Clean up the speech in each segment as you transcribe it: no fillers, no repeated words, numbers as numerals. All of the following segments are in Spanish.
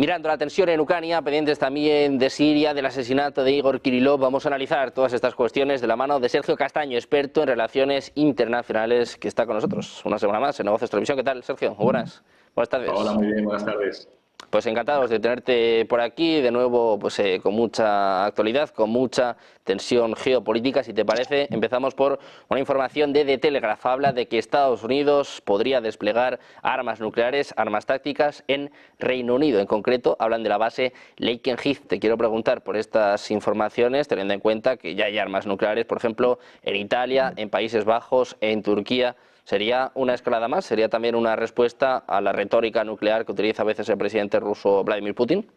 Mirando la tensión en Ucrania, pendientes también de Siria, del asesinato de Igor Kirillov, vamos a analizar todas estas cuestiones de la mano de Sergio Castaño, experto en relaciones internacionales, que está con nosotros una semana más en Negocios Televisión. ¿Qué tal, Sergio? Muy buenas. Buenas Hola, tardes. muy bien, buenas tardes. Pues encantados de tenerte por aquí, de nuevo pues con mucha actualidad, con mucha tensión geopolítica. Si te parece, empezamos por una información de The Telegraph. Habla de que Estados Unidos podría desplegar armas nucleares, armas tácticas en Reino Unido. En concreto, hablan de la base Lakenheath. Te quiero preguntar por estas informaciones, teniendo en cuenta que ya hay armas nucleares, por ejemplo, en Italia, en Países Bajos, en Turquía. ¿Sería una escalada más? ¿Sería también una respuesta a la retórica nuclear que utiliza a veces el presidente ruso Vladimir Putin?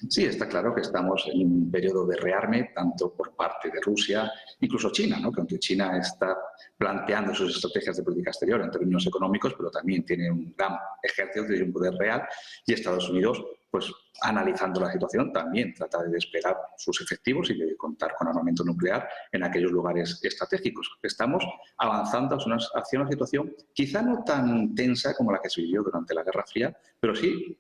Sí, está claro que estamos en un periodo de rearme, tanto por parte de Rusia, incluso China, ¿no? Que aunque China está planteando sus estrategias de política exterior en términos económicos, pero también tiene un gran ejército, tiene un poder real, y Estados Unidos, pues analizando la situación, también trata de desplegar sus efectivos y de contar con armamento nuclear en aquellos lugares estratégicos. Estamos avanzando hacia una situación quizá no tan tensa como la que se vivió durante la Guerra Fría, pero sí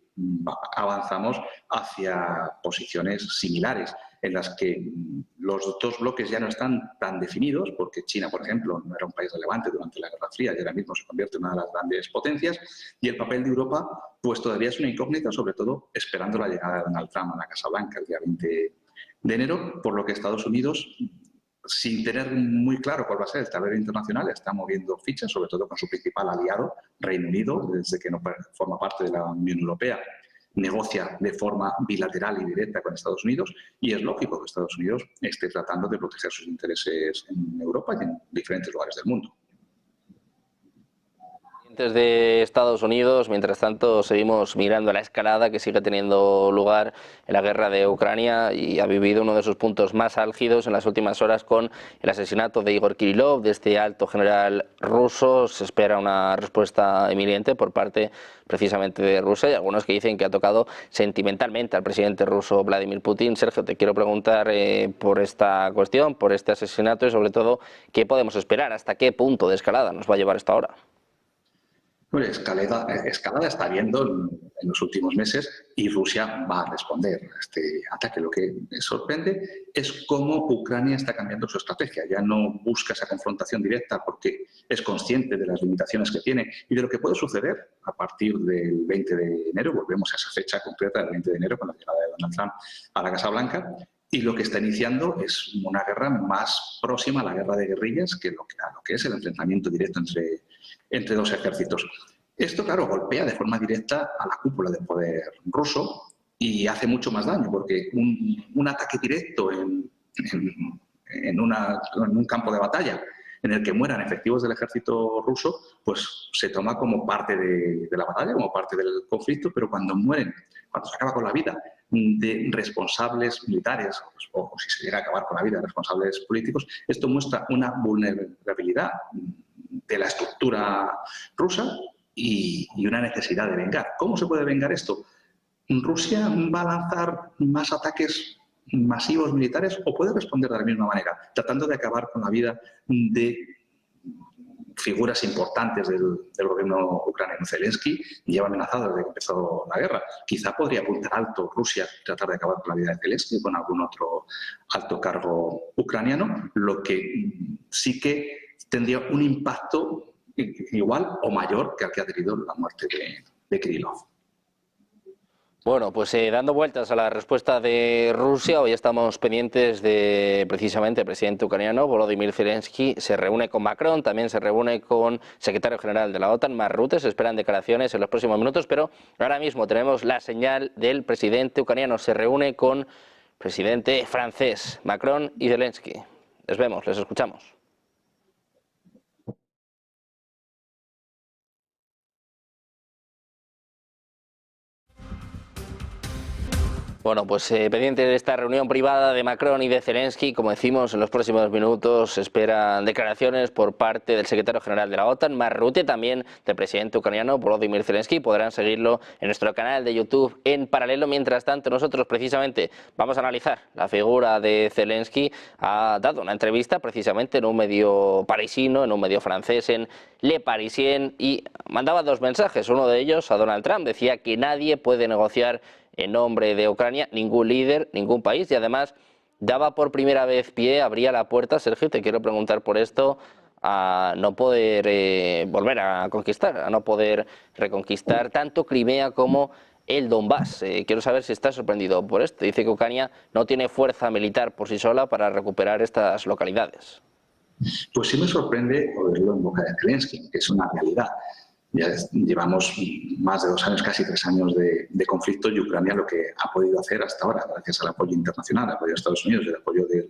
avanzamos hacia posiciones similares en las que los dos bloques ya no están tan definidos, porque China, por ejemplo, no era un país relevante durante la Guerra Fría y ahora mismo se convierte en una de las grandes potencias, y el papel de Europa pues todavía es una incógnita, sobre todo esperando la llegada de Donald Trump a la Casa Blanca el día 20 de enero, por lo que Estados Unidos, sin tener muy claro cuál va a ser el tablero internacional, está moviendo fichas, sobre todo con su principal aliado, Reino Unido, desde que no forma parte de la Unión Europea, negocia de forma bilateral y directa con Estados Unidos, y es lógico que Estados Unidos esté tratando de proteger sus intereses en Europa y en diferentes lugares del mundo. De Estados Unidos, mientras tanto seguimos mirando la escalada que sigue teniendo lugar en la guerra de Ucrania y ha vivido uno de sus puntos más álgidos en las últimas horas con el asesinato de Igor Kirillov, de este alto general ruso. Se espera una respuesta inminente por parte precisamente de Rusia y algunos que dicen que ha tocado sentimentalmente al presidente ruso Vladimir Putin. Sergio, te quiero preguntar por esta cuestión, por este asesinato y sobre todo qué podemos esperar, hasta qué punto de escalada nos va a llevar esta hora. Bueno, escalada está habiendo en los últimos meses y Rusia va a responder a este ataque. Lo que me sorprende es cómo Ucrania está cambiando su estrategia. Ya no busca esa confrontación directa porque es consciente de las limitaciones que tiene y de lo que puede suceder a partir del 20 de enero. Volvemos a esa fecha concreta del 20 de enero con la llegada de Donald Trump a la Casa Blanca. Y lo que está iniciando es una guerra más próxima a la guerra de guerrillas que lo que es el enfrentamiento directo entre dos ejércitos. Esto, claro, golpea de forma directa a la cúpula del poder ruso y hace mucho más daño, porque un ataque directo en un campo de batalla en el que mueran efectivos del ejército ruso, pues se toma como parte de la batalla, como parte del conflicto, pero cuando mueren, cuando se acaba con la vida de responsables militares, o si se llega a acabar con la vida de responsables políticos, esto muestra una vulnerabilidad de la estructura rusa y una necesidad de vengar. ¿Cómo se puede vengar esto? ¿Rusia va a lanzar más ataques masivos militares o puede responder de la misma manera, tratando de acabar con la vida de figuras importantes del gobierno ucraniano? Zelensky lleva amenazado desde que empezó la guerra. Quizá podría apuntar alto Rusia y tratar de acabar con la vida de Zelensky o con algún otro alto cargo ucraniano, lo que sí que tendría un impacto igual o mayor que el que ha tenido la muerte de Kirillov. Bueno, pues dando vueltas a la respuesta de Rusia, hoy estamos pendientes de precisamente el presidente ucraniano Volodymyr Zelensky. Se reúne con Macron, también se reúne con el secretario general de la OTAN, Mark Rutte. Se esperan declaraciones en los próximos minutos, pero ahora mismo tenemos la señal del presidente ucraniano. Se reúne con el presidente francés, Macron y Zelensky. Les vemos, les escuchamos. Bueno, pues pendiente de esta reunión privada de Macron y de Zelensky, como decimos, en los próximos minutos se esperan declaraciones por parte del secretario general de la OTAN, Mark Rutte, también del presidente ucraniano Volodymyr Zelensky. Podrán seguirlo en nuestro canal de YouTube en paralelo. Mientras tanto, nosotros precisamente vamos a analizar la figura de Zelensky. Ha dado una entrevista precisamente en un medio parisino, en un medio francés, en Le Parisien, y mandaba dos mensajes. Uno de ellos a Donald Trump. Decía que nadie puede negociar en nombre de Ucrania, ningún líder, ningún país, y además daba por primera vez pie, abría la puerta, Sergio, te quiero preguntar por esto, a no poder volver a conquistar, a no poder reconquistar tanto Crimea como el Donbass. Quiero saber si estás sorprendido por esto. Dice que Ucrania no tiene fuerza militar por sí sola para recuperar estas localidades. Pues sí me sorprende oírlo en boca de Zelensky, que es una realidad. Ya llevamos más de 2 años, casi 3 años de conflicto, y Ucrania lo que ha podido hacer hasta ahora, gracias al apoyo internacional, el apoyo de Estados Unidos y el apoyo de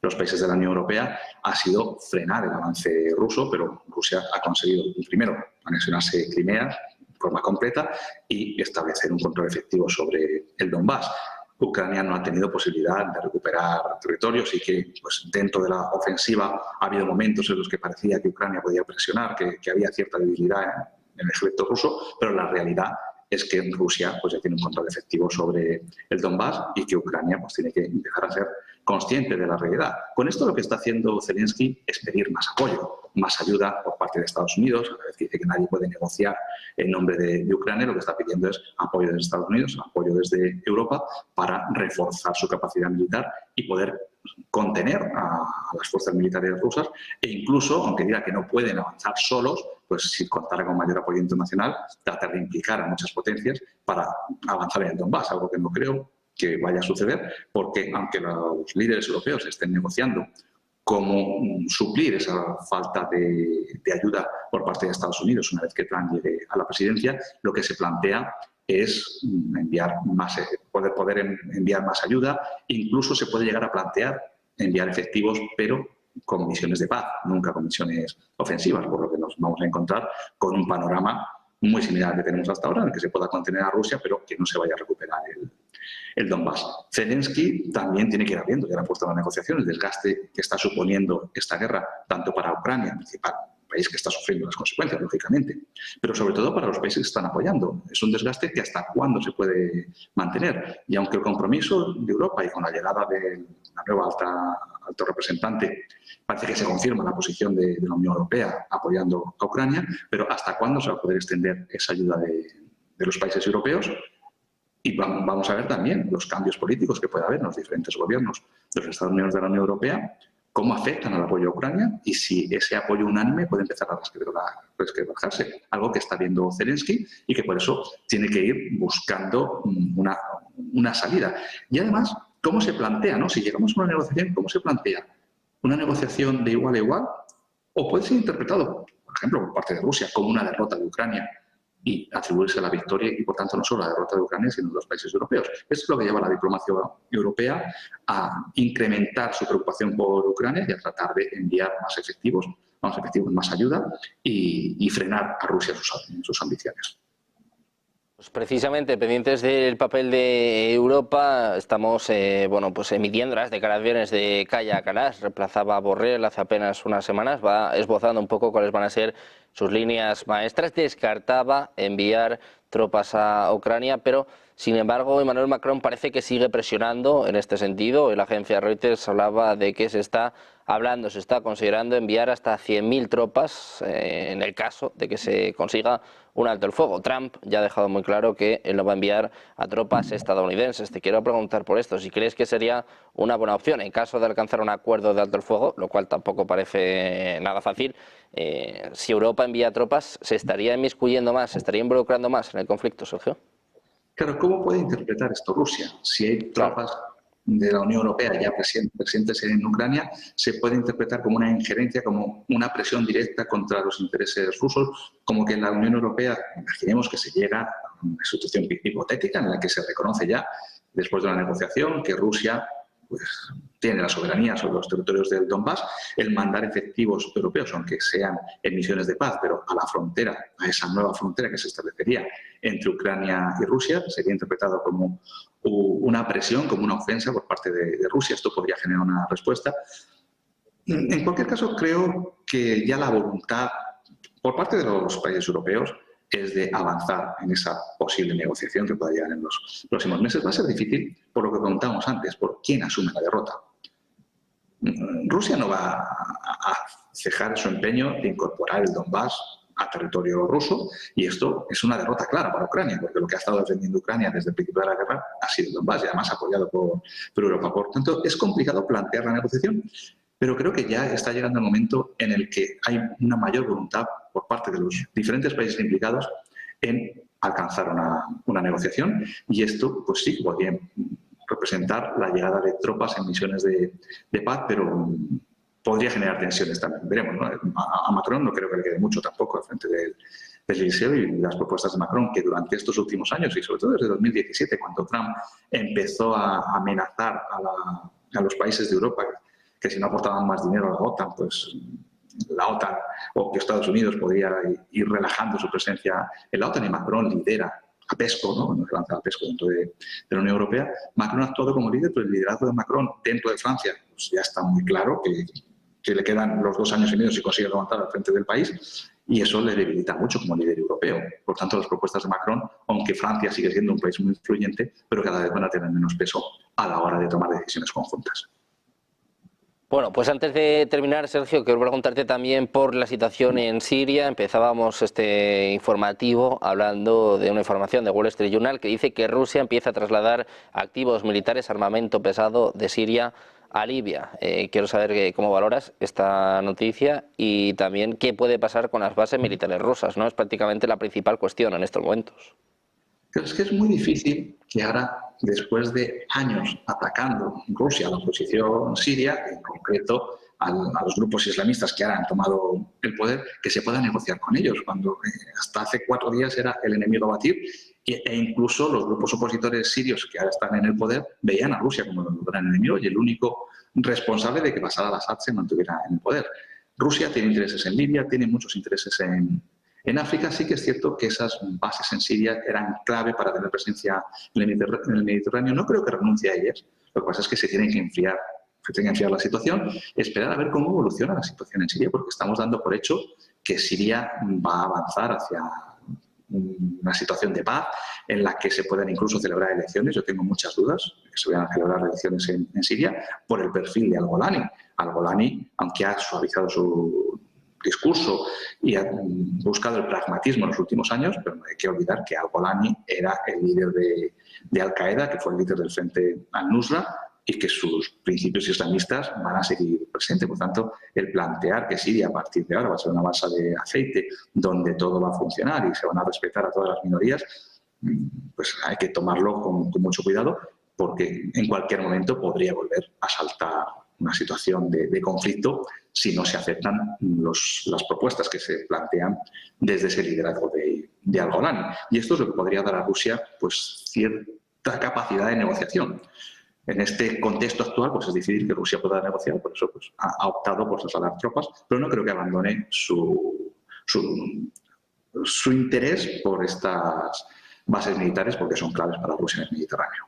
los países de la Unión Europea, ha sido frenar el avance ruso, pero Rusia ha conseguido, primero, anexionarse Crimea de forma completa y establecer un control efectivo sobre el Donbass. Ucrania no ha tenido posibilidad de recuperar territorios y que pues, dentro de la ofensiva ha habido momentos en los que parecía que Ucrania podía presionar, que había cierta debilidad en el ejército ruso, pero la realidad es que Rusia pues, ya tiene un control efectivo sobre el Donbass y que Ucrania pues, tiene que empezar a ser consciente de la realidad. Con esto lo que está haciendo Zelensky es pedir más apoyo, más ayuda por parte de Estados Unidos. A la vez que dice que nadie puede negociar en nombre de Ucrania, lo que está pidiendo es apoyo desde Estados Unidos, apoyo desde Europa para reforzar su capacidad militar y poder contener a las fuerzas militares rusas e incluso, aunque diga que no pueden avanzar solos, pues si contara con mayor apoyo internacional, tratar de implicar a muchas potencias para avanzar en el Donbass, algo que no creo que vaya a suceder, porque aunque los líderes europeos estén negociando cómo suplir esa falta de ayuda por parte de Estados Unidos una vez que Trump llegue a la presidencia, lo que se plantea es enviar más, poder enviar más ayuda. Incluso se puede llegar a plantear enviar efectivos, pero con misiones de paz, nunca con misiones ofensivas, por lo que nos vamos a encontrar con un panorama muy similar al que tenemos hasta ahora, en el que se pueda contener a Rusia, pero que no se vaya a recuperar el Donbass. Zelensky también tiene que ir abriendo ya la puerta a la negociación, el desgaste que está suponiendo esta guerra, tanto para Ucrania, el principal país que está sufriendo las consecuencias, lógicamente, pero sobre todo para los países que están apoyando. Es un desgaste que hasta cuándo se puede mantener. Y aunque el compromiso de Europa y con la llegada de la nueva alto representante parece que se confirma la posición de la Unión Europea apoyando a Ucrania, pero ¿hasta cuándo se va a poder extender esa ayuda de los países europeos? Y vamos a ver también los cambios políticos que puede haber en los diferentes gobiernos de los Estados miembros de la Unión Europea, cómo afectan al apoyo a Ucrania y si ese apoyo unánime puede empezar a resquebrajarse, algo que está viendo Zelensky y que por eso tiene que ir buscando una salida. Y además, ¿cómo se plantea? ¿No? Si llegamos a una negociación, ¿cómo se plantea? ¿Una negociación de igual a igual? ¿O puede ser interpretado, por ejemplo, por parte de Rusia, como una derrota de Ucrania y atribuirse la victoria y, por tanto, no solo la derrota de Ucrania, sino de los países europeos? Esto es lo que lleva a la diplomacia europea a incrementar su preocupación por Ucrania y a tratar de enviar más efectivos, más ayuda y frenar a Rusia sus ambiciones. Pues precisamente, pendientes del papel de Europa, estamos bueno, pues emitiendo las declaraciones de Kaja Kallas. Reemplazaba a Borrell hace apenas unas semanas, va esbozando un poco cuáles van a ser sus líneas maestras. Descartaba enviar tropas a Ucrania, pero sin embargo Emmanuel Macron parece que sigue presionando en este sentido. La agencia Reuters hablaba de que se está considerando enviar hasta 100.000 tropas en el caso de que se consiga un alto el fuego. Trump ya ha dejado muy claro que él no va a enviar a tropas estadounidenses. Te quiero preguntar por esto, si crees que sería una buena opción en caso de alcanzar un acuerdo de alto el fuego, lo cual tampoco parece nada fácil. Si Europa envía tropas, ¿se estaría inmiscuyendo más, se estaría involucrando más en el conflicto, Sergio? Claro, ¿cómo puede interpretar esto Rusia? Si hay tropas de la Unión Europea ya presentes en Ucrania, se puede interpretar como una injerencia, como una presión directa contra los intereses rusos, como que en la Unión Europea, imaginemos que se llega a una situación hipotética en la que se reconoce ya, después de una negociación, que Rusia pues tiene la soberanía sobre los territorios del Donbass, el mandar efectivos europeos, aunque sean en misiones de paz, pero a la frontera, a esa nueva frontera que se establecería entre Ucrania y Rusia, sería interpretado como una presión, como una ofensa por parte de Rusia. Esto podría generar una respuesta. En cualquier caso, creo que ya la voluntad por parte de los países europeos es de avanzar en esa posible negociación que pueda llegar en los próximos meses. Va a ser difícil, por lo que comentábamos antes, por quién asume la derrota. Rusia no va a cejar su empeño de incorporar el Donbass a territorio ruso, y esto es una derrota clara para Ucrania, porque lo que ha estado defendiendo Ucrania desde el principio de la guerra ha sido el Donbass, y además apoyado por Europa. Por tanto, es complicado plantear la negociación, pero creo que ya está llegando el momento en el que hay una mayor voluntad por parte de los diferentes países implicados en alcanzar una negociación, y esto, pues sí, podría representar la llegada de tropas en misiones de paz, pero podría generar tensiones también. Veremos, ¿no? A Macron no creo que le quede mucho tampoco al frente del Elíseo, y las propuestas de Macron, que durante estos últimos años, y sobre todo desde 2017, cuando Trump empezó a amenazar a los países de Europa que si no aportaban más dinero a la OTAN, pues la OTAN o que Estados Unidos podría ir relajando su presencia en la OTAN, y Macron lidera a PESCO, ¿no? Nos lanza a PESCO dentro de la Unión Europea. Macron ha actuado como líder, pero el liderazgo de Macron dentro de Francia pues ya está muy claro que le quedan los 2 años y medio si consigue levantar al frente del país, y eso le debilita mucho como líder europeo. Por tanto, las propuestas de Macron, aunque Francia sigue siendo un país muy influyente, pero cada vez van a tener menos peso a la hora de tomar decisiones conjuntas. Bueno, pues antes de terminar, Sergio, quiero preguntarte también por la situación en Siria. Empezábamos este informativo hablando de una información de Wall Street Journal que dice que Rusia empieza a trasladar activos militares, armamento pesado de Siria a Libia. Quiero saber cómo valoras esta noticia y también qué puede pasar con las bases militares rusas, ¿no? Es prácticamente la principal cuestión en estos momentos. Pero es que es muy difícil que ahora, después de años atacando Rusia a la oposición siria, en concreto a los grupos islamistas que ahora han tomado el poder, que se pueda negociar con ellos, cuando hasta hace 4 días era el enemigo a batir, e incluso los grupos opositores sirios que ahora están en el poder veían a Rusia como el gran enemigo y el único responsable de que Bashar al-Assad se mantuviera en el poder. Rusia tiene intereses en Libia, tiene muchos intereses en África. Sí que es cierto que esas bases en Siria eran clave para tener presencia en el Mediterráneo. No creo que renuncie a ellas. Lo que pasa es que se tienen que enfriar la situación, esperar a ver cómo evoluciona la situación en Siria, porque estamos dando por hecho que Siria va a avanzar hacia una situación de paz en la que se puedan incluso celebrar elecciones. Yo tengo muchas dudas de que se vayan a celebrar elecciones en Siria por el perfil de al-Golani. Al-Golani, aunque ha suavizado su discurso y ha buscado el pragmatismo en los últimos años, pero no hay que olvidar que al-Golani era el líder de Al-Qaeda, que fue el líder del frente al-Nusra, y que sus principios islamistas van a seguir presentes. Por tanto, el plantear que Siria a partir de ahora va a ser una balsa de aceite donde todo va a funcionar y se van a respetar a todas las minorías, pues hay que tomarlo con mucho cuidado, porque en cualquier momento podría volver a saltar una situación de conflicto si no se aceptan las propuestas que se plantean desde ese liderazgo de al-Golani. Y esto es lo que podría dar a Rusia pues cierta capacidad de negociación. En este contexto actual pues es difícil que Rusia pueda negociar, por eso pues, ha optado por trasladar tropas, pero no creo que abandone su interés por estas bases militares, porque son claves para Rusia en el Mediterráneo.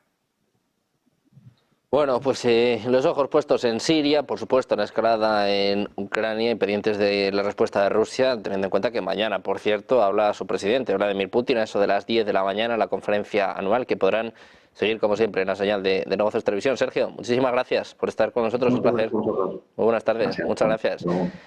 Bueno, pues los ojos puestos en Siria, por supuesto en la escalada en Ucrania y pendientes de la respuesta de Rusia, teniendo en cuenta que mañana, por cierto, habla su presidente, Vladimir Putin, a eso de las 10 de la mañana, la conferencia anual, que podrán seguir, como siempre, en la señal de Negocios Televisión. Sergio, muchísimas gracias por estar con nosotros, un placer. Muy buenas tardes, muchas gracias.